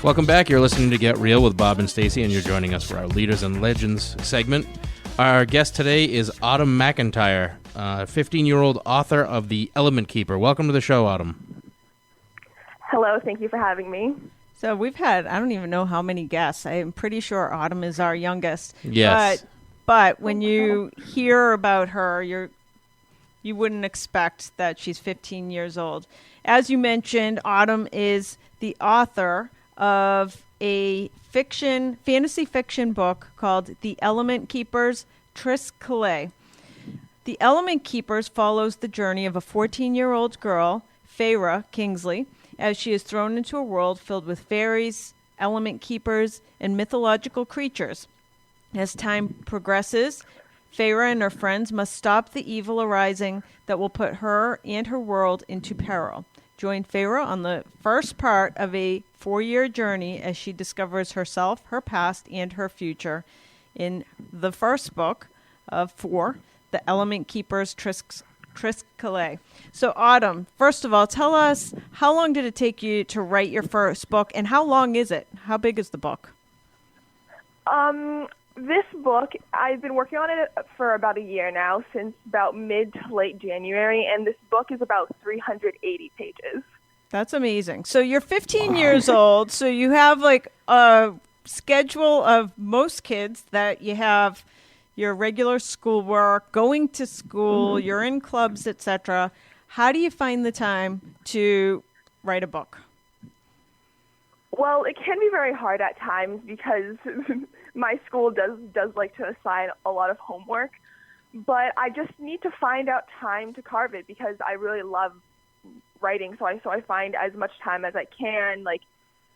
Welcome back. You're listening to Get Real with Bob and Stacy, and you're joining us for our Leaders and Legends segment. Our guest today is Autumn McIntyre, 15-year-old author of The Element Keeper. Welcome to the show, Autumn. Hello. Thank you for having me. So we've had, I don't even know how many guests. I am pretty sure Autumn is our youngest. Yes. But when you hear about her, you wouldn't expect that she's 15 years old. As you mentioned, Autumn is the author of a fantasy fiction book called The Element Keepers, Tris Calais. The Element Keepers follows the journey of a 14-year-old girl, Feyre Kingsley, as she is thrown into a world filled with fairies, element keepers, and mythological creatures. As time progresses, Feyre and her friends must stop the evil arising that will put her and her world into peril. Join Feyre on the first part of a 4-year journey as she discovers herself, her past, and her future in the first book of 4, The Element Keepers, Tris Calais. So, Autumn, first of all, tell us, how long did it take you to write your first book, and how long is it? How big is the book? This book, I've been working on it for about a year now, since about mid to late January, and this book is about 380 pages. That's amazing. So you're 15 years old, so you have like a schedule of most kids that you have your regular schoolwork, going to school, you're in clubs, etc. How do you find the time to write a book? Well, it can be very hard at times because my school does like to assign a lot of homework, but I just need to find out time to carve it because I really love writing. So I find as much time as I can. Like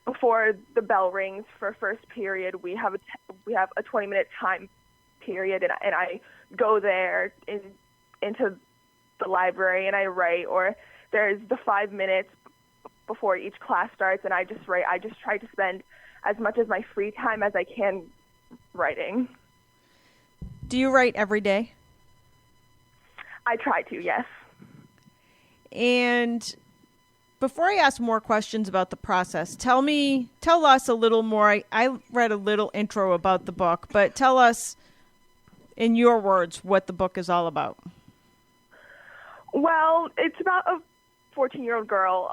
before the bell rings for first period, we have a 20-minute time period, and I go there into the library and I write. Or there's the 5 minutes before each class starts, and I just write. I just try to spend as much of my free time as I can writing. Do you write every day? I try to, yes. And before I ask more questions about the process, tell us a little more. I read a little intro about the book, but tell us in your words what the book is all about. Well, it's about a 14-year-old girl.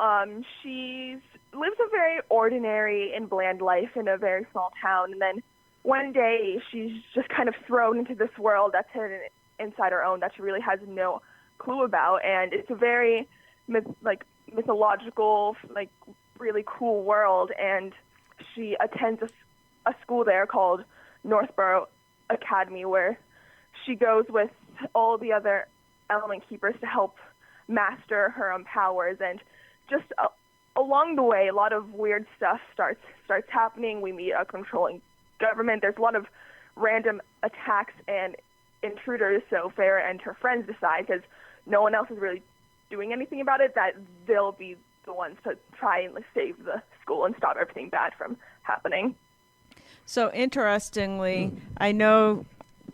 She lives a very ordinary and bland life in a very small town, and then one day she's just kind of thrown into this world that's hidden inside her own that she really has no clue about, and it's a very mythological, like really cool world, and she attends a school there called Northborough Academy, where she goes with all the other element keepers to help master her own powers. And just along the way, a lot of weird stuff starts happening. We meet a controlling government. There's a lot of random attacks and intruders, so Feyre and her friends decide, because no one else is really doing anything about it, that they'll be the ones to try and save the school and stop everything bad from happening. So interestingly, I know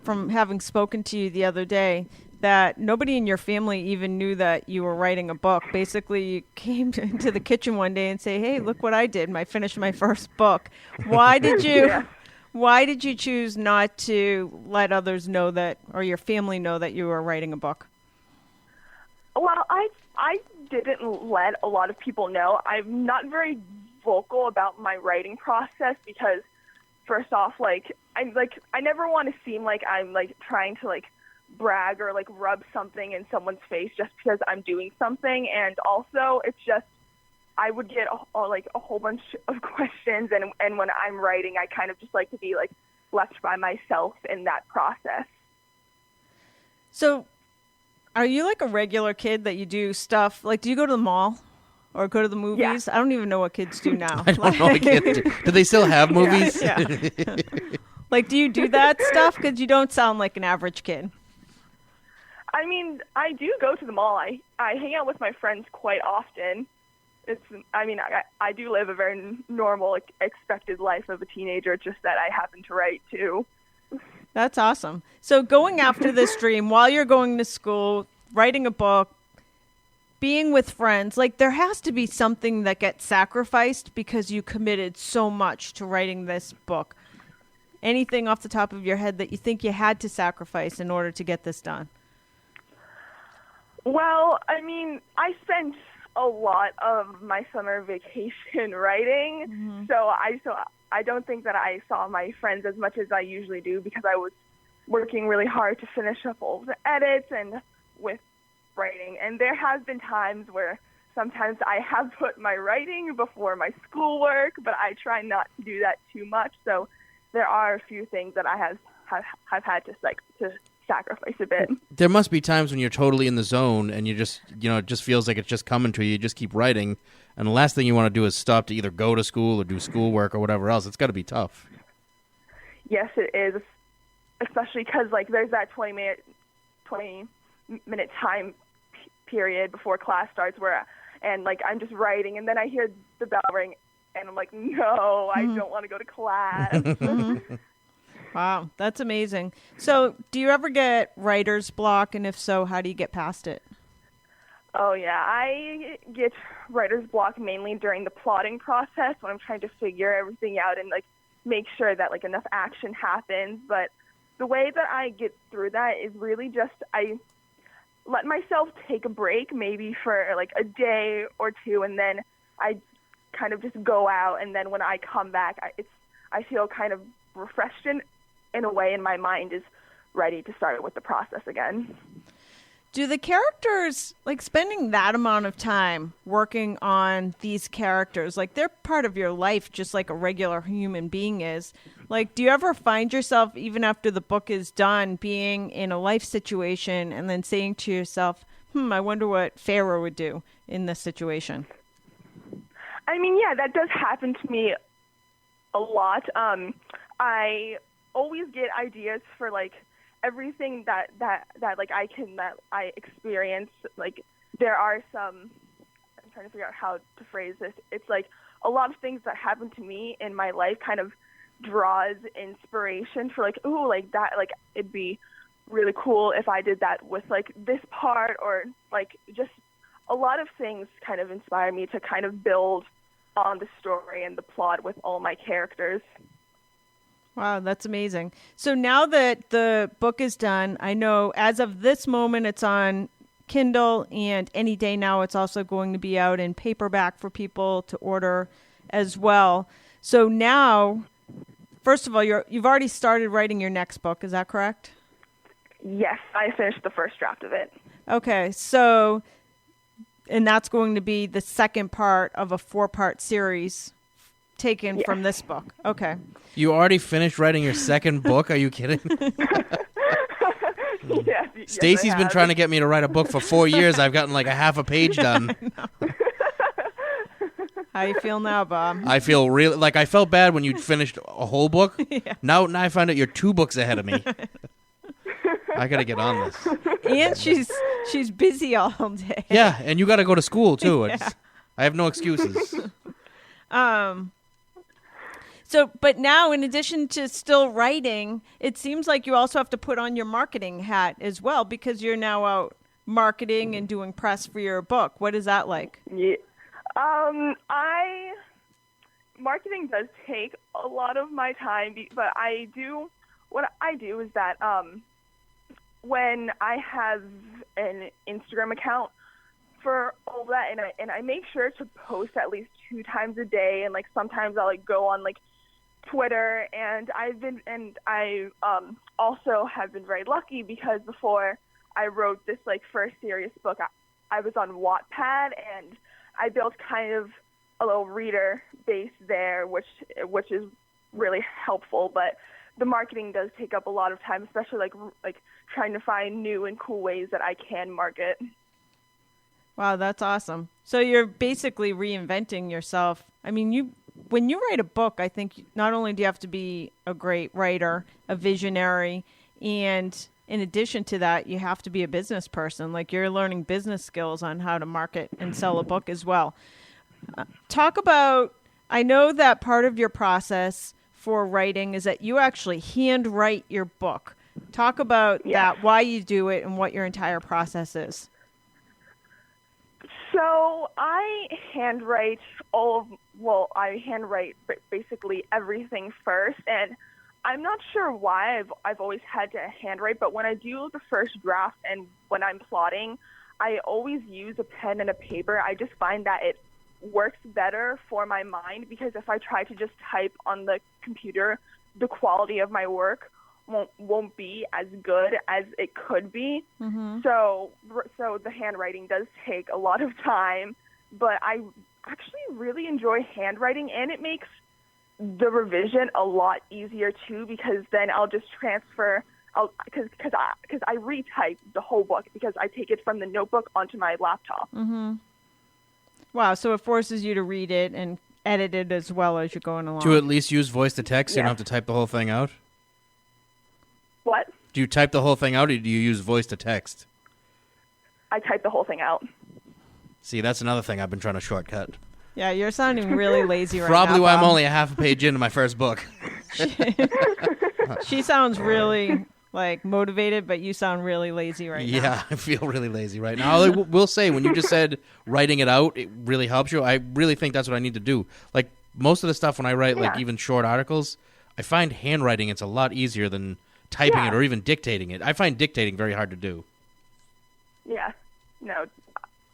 from having spoken to you the other day that nobody in your family even knew that you were writing a book. Basically, you came into the kitchen one day and say, "Hey, look what I did. I finished my first book." Why did you Yeah. Why did you choose not to let others know that, or your family know that you were writing a book? Well, I didn't let a lot of people know. I'm not very vocal about my writing process because, first off, I never want to seem like I'm trying to brag or rub something in someone's face just because I'm doing something. And also, it's just I would get a whole bunch of questions, and when I'm writing, I kind of just like to be left by myself in that process. So, are you a regular kid that you do stuff do you go to the mall or go to the movies? Yeah. I don't even know what kids do now. I don't know what kids do. Do they still have movies? Yeah. Do you do that stuff? Because you don't sound like an average kid. I mean, I do go to the mall. I hang out with my friends quite often. I do live a very normal, expected life of a teenager, just that I happen to write too. That's awesome. So going after this dream while you're going to school, writing a book, being with friends, like there has to be something that gets sacrificed because you committed so much to writing this book. Anything off the top of your head that you think you had to sacrifice in order to get this done? Well, I mean, I spent a lot of my summer vacation writing, so I don't think that I saw my friends as much as I usually do because I was working really hard to finish up all the edits and with writing. And there has been times where sometimes I have put my writing before my schoolwork, but I try not to do that too much. So there are a few things that I have had to sacrifice a bit. There must be times when you're totally in the zone and you just, it just feels like it's just coming to you. You just keep writing, and the last thing you want to do is stop to either go to school or do schoolwork or whatever else. It's got to be tough. Yes, it is, especially because there's that 20-minute time period before class starts and I'm just writing, and then I hear the bell ring, and I'm like, no, I don't want to go to class. Wow, that's amazing. So do you ever get writer's block, and if so, how do you get past it? Oh, yeah. I get writer's block mainly during the plotting process when I'm trying to figure everything out and, make sure that, enough action happens. But the way that I get through that is really just I let myself take a break maybe for, a day or two, and then I kind of just go out, and then when I come back, I feel kind of refreshed in a way, and my mind is ready to start with the process again. Do the characters, spending that amount of time working on these characters, they're part of your life just like a regular human being is. Do you ever find yourself, even after the book is done, being in a life situation and then saying to yourself, I wonder what Farrah would do in this situation? I mean, yeah, that does happen to me a lot. I always get ideas for everything that I experience. There are some, I'm trying to figure out how to phrase this. It's a lot of things that happen to me in my life kind of draws inspiration for it'd be really cool if I did that with this part, or just a lot of things kind of inspire me to kind of build on the story and the plot with all my characters. Wow, that's amazing. So now that the book is done, I know as of this moment it's on Kindle, and any day now it's also going to be out in paperback for people to order as well. So now, first of all, you've already started writing your next book, is that correct? Yes, I finished the first draft of it. Okay, so, and that's going to be the second part of a 4-part series taken from this book. Okay. You already finished writing your second book? Are you kidding? Yes, Stacy's been trying to get me to write a book for 4 years. I've gotten a half a page done. How you feel now, Bob? I feel really I felt bad when you finished a whole book. Yeah. Now I find out you're 2 books ahead of me. I got to get on this. And she's busy all day. Yeah, and you got to go to school too. Yeah. I have no excuses. So, but now, in addition to still writing, it seems like you also have to put on your marketing hat as well, because you're now out marketing and doing press for your book. What is that like? Yeah. Marketing does take a lot of my time, but what I do is that when I have an Instagram account for all that, and I make sure to post at least 2 times a day, and sometimes I'll go on Twitter, and I also have been very lucky because before I wrote this first serious book, I was on Wattpad, and I built kind of a little reader base there, which is really helpful. But the marketing does take up a lot of time, especially trying to find new and cool ways that I can market. Wow, that's awesome. So you're basically reinventing yourself. I mean, when you write a book, I think not only do you have to be a great writer, a visionary, and in addition to that, you have to be a business person. You're learning business skills on how to market and sell a book as well. Talk about, I know that part of your process for writing is that you actually handwrite your book. Talk about that, why you do it, and what your entire process is. So I handwrite I handwrite basically everything first, and I'm not sure why I've always had to handwrite, but when I do the first draft and when I'm plotting, I always use a pen and a paper. I just find that it works better for my mind, because if I try to just type on the computer, the quality of my work won't be as good as it could be. Mm-hmm. So the handwriting does take a lot of time, but I actually really enjoy handwriting, and it makes the revision a lot easier too, because then I'll just transfer. Because I retype the whole book, because I take it from the notebook onto my laptop. Mm-hmm. Wow, so it forces you to read it and edit it as well as you're going along. Do you at least use voice to text? So you Yeah. don't have to type the whole thing out? What? Do you type the whole thing out, or do you use voice to text? I type the whole thing out. See, that's another thing I've been trying to shortcut. Yeah, you're sounding really lazy right Probably now. why I'm Bob. only a half a page into my first book. She sounds really motivated, but you sound really lazy right now. Yeah, I feel really lazy right now. I will say, when you just said writing it out, it really helps you. I really think that's what I need to do. Like, most of the stuff when I write, Yeah. even short articles, I find handwriting, it's a lot easier than typing it or even dictating it. I find dictating very hard to do. Yeah. No,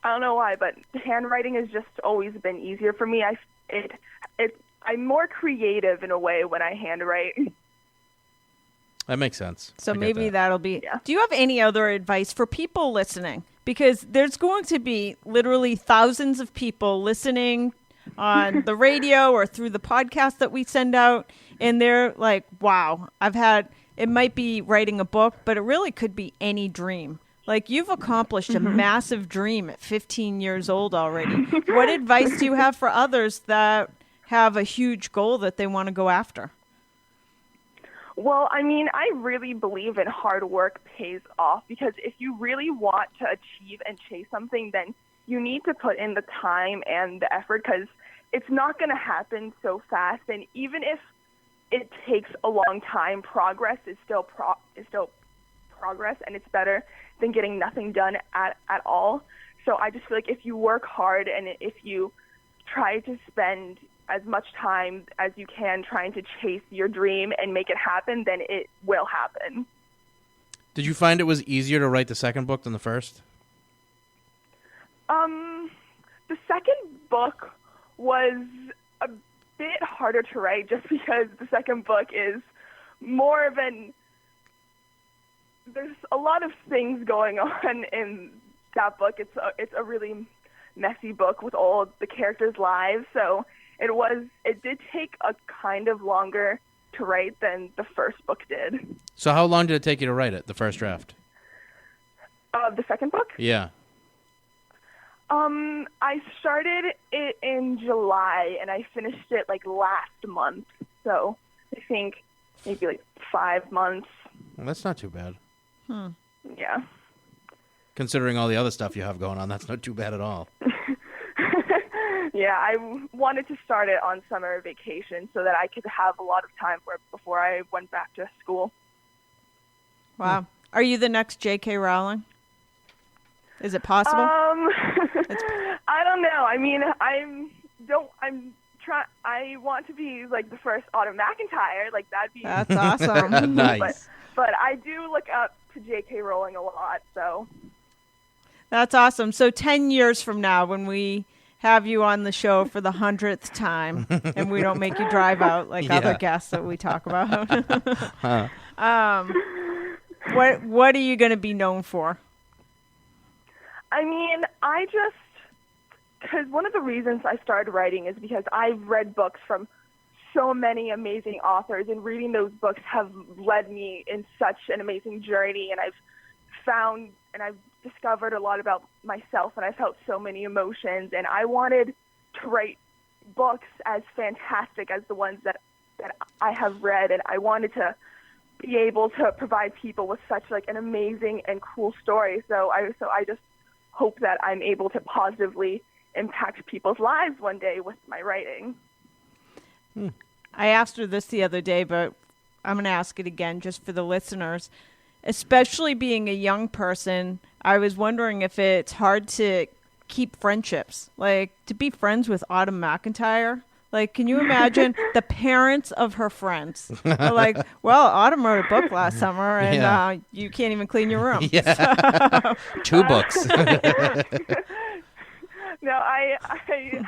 I don't know why, but handwriting has just always been easier for me. I'm more creative in a way when I handwrite. That makes sense. So I get maybe that. that'll be... Yeah. Do you have any other advice for people listening? Because there's going to be literally thousands of people listening on the radio or through the podcast that we send out, and they're like, wow, it might be writing a book, but it really could be any dream. Like, you've accomplished a massive dream at 15 years old already. What advice do you have for others that have a huge goal that they want to go after? Well, I mean, I really believe in hard work pays off, because if you really want to achieve and chase something, then you need to put in the time and the effort, because it's not going to happen so fast. And even if it takes a long time, progress is still progress, and it's better than getting nothing done at all. So I just feel like if you work hard and if you try to spend as much time as you can trying to chase your dream and make it happen, then it will happen. Did you find it was easier to write the second book than the first? The second book was a bit harder to write, just because the second book is more of there's a lot of things going on in that book. It's a really messy book with all the characters' lives, so it did take a kind of longer to write than the first book did. So how long did it take you to write it, the first draft? The second book? Yeah. I started it in July, and I finished it last month. So I think maybe 5 months. Well, that's not too bad. Yeah. Considering all the other stuff you have going on, that's not too bad at all. Yeah, I wanted to start it on summer vacation so that I could have a lot of time for it before I went back to school. Wow. Are you the next J.K. Rowling? Is it possible? I don't know. I mean, I want to be the first Autumn McIntyre. That'd be That's awesome. Nice. But I do look up to J.K. Rowling a lot, so. That's awesome. So 10 years from now, when we have you on the show for the 100th time, and we don't make you drive out like other guests that we talk about, what are you going to be known for? I mean, because one of the reasons I started writing is because I've read books from so many amazing authors, and reading those books have led me in such an amazing journey, and I've found and I've discovered a lot about myself, and I felt so many emotions, and I wanted to write books as fantastic as the ones that I have read, and I wanted to be able to provide people with such an amazing and cool story. So I just hope that I'm able to positively impact people's lives one day with my writing. I asked her this the other day, but I'm going to ask it again just for the listeners. Especially being a young person, I was wondering if it's hard to keep friendships. Like, to be friends with Autumn McIntyre. Like, can you imagine the parents of her friends? They're like, well, Autumn wrote a book last summer, and you can't even clean your room. Yeah. 2 books. No, I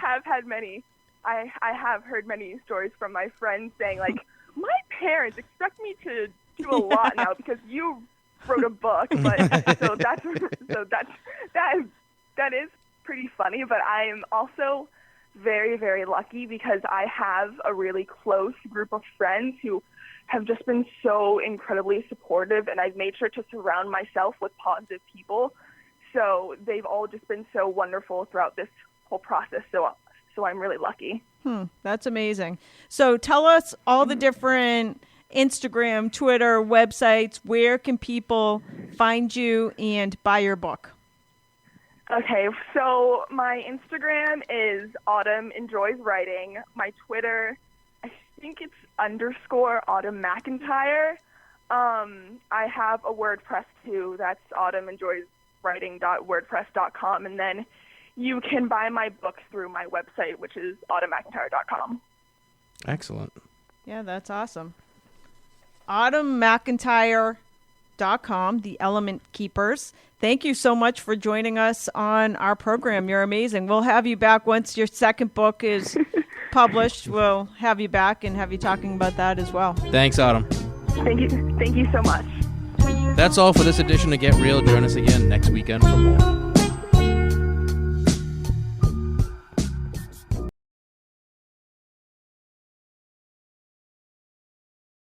have had many. I have heard many stories from my friends saying, like, my parents expect me to do a lot now because you wrote a book. But that is pretty funny. But I am also very, very lucky because I have a really close group of friends who have just been so incredibly supportive, and I've made sure to surround myself with positive people. So they've all just been so wonderful throughout this whole process. So I'm really lucky. That's amazing. So tell us all the different Instagram, Twitter, websites. Where can people find you and buy your book? Okay, so my Instagram is Autumn Enjoys Writing. My Twitter, I think it's _Autumn McIntyre. I have a WordPress too. That's autumnenjoyswriting.wordpress.com. And then you can buy my books through my website, which is autumnmcintyre.com. Excellent. Yeah, that's awesome. AutumnMcIntyre.com, The Element Keepers. Thank you so much for joining us on our program. You're amazing. We'll have you back once your second book is published. We'll have you back and have you talking about that as well. Thanks, Autumn. Thank you so much. That's all for this edition of Get Real. Join us again next weekend for more.